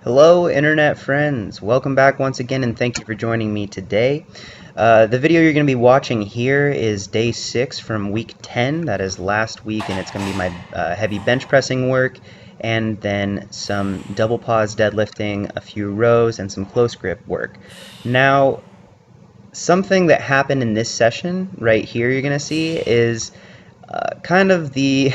Hello, internet friends. Welcome back once again, and thank you for joining me today. The video you're going to be watching here is day 6 from week 10. That is last week, and it's going to be my heavy bench pressing work, and then some double pause deadlifting, a few rows, and some close grip work. Now, something that happened in this session right here you're going to see is kind of the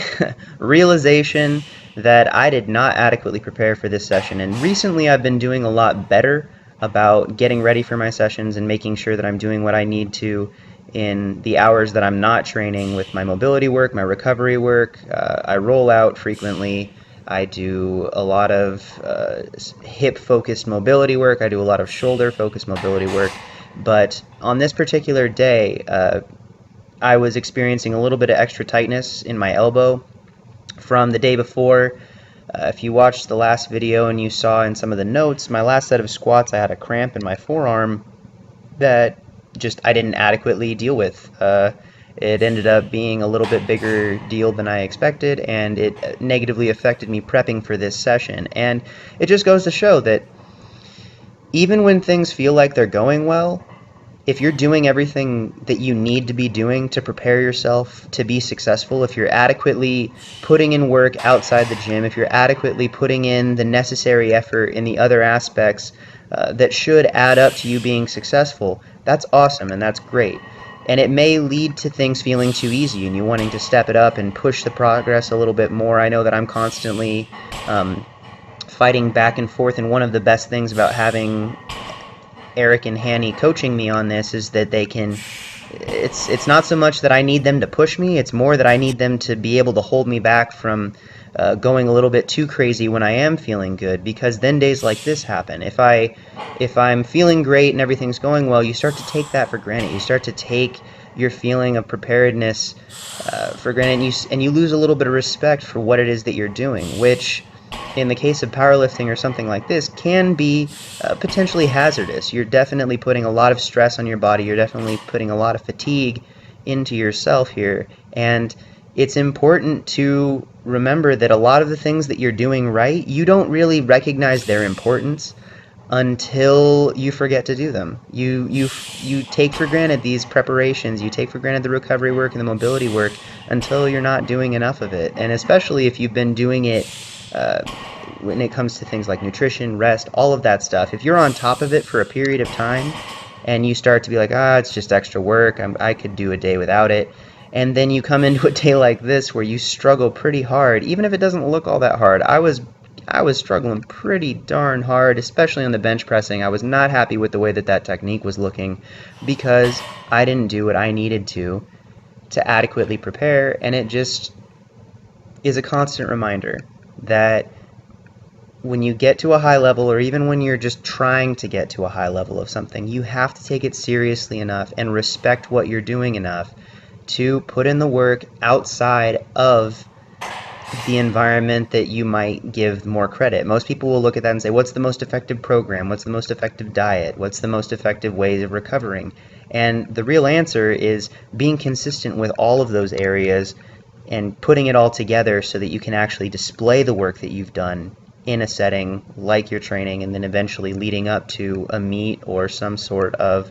realization that I did not adequately prepare for this session. And recently I've been doing a lot better about getting ready for my sessions and making sure that I'm doing what I need to in the hours that I'm not training with my mobility work, my recovery work. I roll out frequently. I do a lot of hip-focused mobility work. I do a lot of shoulder-focused mobility work. But on this particular day, I was experiencing a little bit of extra tightness in my elbow from the day before. If you watched the last video and you saw in some of the notes, my last set of squats, I had a cramp in my forearm that just I didn't adequately deal with. It ended up being a little bit bigger deal than I expected, and it negatively affected me prepping for this session. And it just goes to show that even when things feel like they're going well, if you're doing everything that you need to be doing to prepare yourself to be successful, if you're adequately putting in work outside the gym, if you're adequately putting in the necessary effort in the other aspects that should add up to you being successful, that's awesome and that's great. And it may lead to things feeling too easy and you wanting to step it up and push the progress a little bit more. I know that I'm constantly fighting back and forth, and one of the best things about having Eric and Hanny coaching me on this is that they can, it's not so much that I need them to push me, it's more that I need them to be able to hold me back from going a little bit too crazy when I am feeling good, because then days like this happen. If I'm feeling great and everything's going well, you start to take that for granted. You start to take your feeling of preparedness for granted, and you lose a little bit of respect for what it is that you're doing, which in the case of powerlifting or something like this, can be potentially hazardous. You're definitely putting a lot of stress on your body. You're definitely putting a lot of fatigue into yourself here. And it's important to remember that a lot of the things that you're doing right, you don't really recognize their importance until you forget to do them. You take for granted these preparations, you take for granted the recovery work and the mobility work until you're not doing enough of it. And especially if you've been doing it when it comes to things like nutrition, rest, all of that stuff, if you're on top of it for a period of time and you start to be like, it's just extra work, I could do a day without it, and then you come into a day like this where you struggle pretty hard, even if it doesn't look all that hard. I was struggling pretty darn hard, especially on the bench pressing. I was not happy with the way that technique was looking because I didn't do what I needed to adequately prepare, and it just is a constant reminder that when you get to a high level, or even when you're just trying to get to a high level of something, you have to take it seriously enough and respect what you're doing enough to put in the work outside of the environment that you might give more credit. Most people will look at that and say, what's the most effective program? What's the most effective diet? What's the most effective ways of recovering? And the real answer is being consistent with all of those areas and putting it all together so that you can actually display the work that you've done in a setting like your training, and then eventually leading up to a meet or some sort of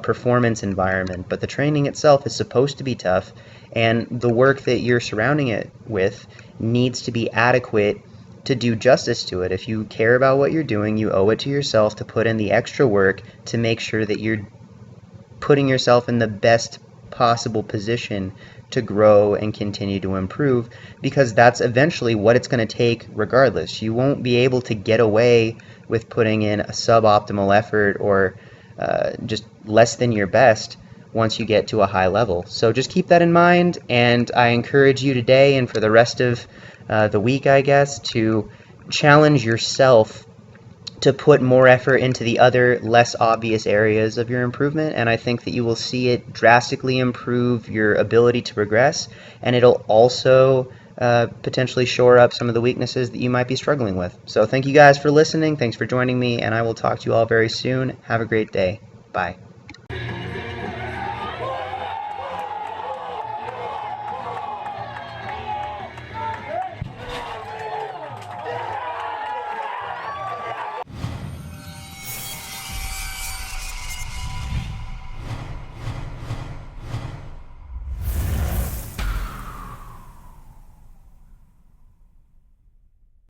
performance environment. But the training itself is supposed to be tough, and the work that you're surrounding it with needs to be adequate to do justice to it. If you care about what you're doing, you owe it to yourself to put in the extra work to make sure that you're putting yourself in the best possible position to grow and continue to improve, because that's eventually what it's going to take regardless. You won't be able to get away with putting in a suboptimal effort or just less than your best once you get to a high level. So just keep that in mind, and I encourage you today and for the rest of the week, I guess, to challenge yourself to put more effort into the other less obvious areas of your improvement, and I think that you will see it drastically improve your ability to progress, and it'll also potentially shore up some of the weaknesses that you might be struggling with. So thank you guys for listening, thanks for joining me, and I will talk to you all very soon. Have a great day. Bye.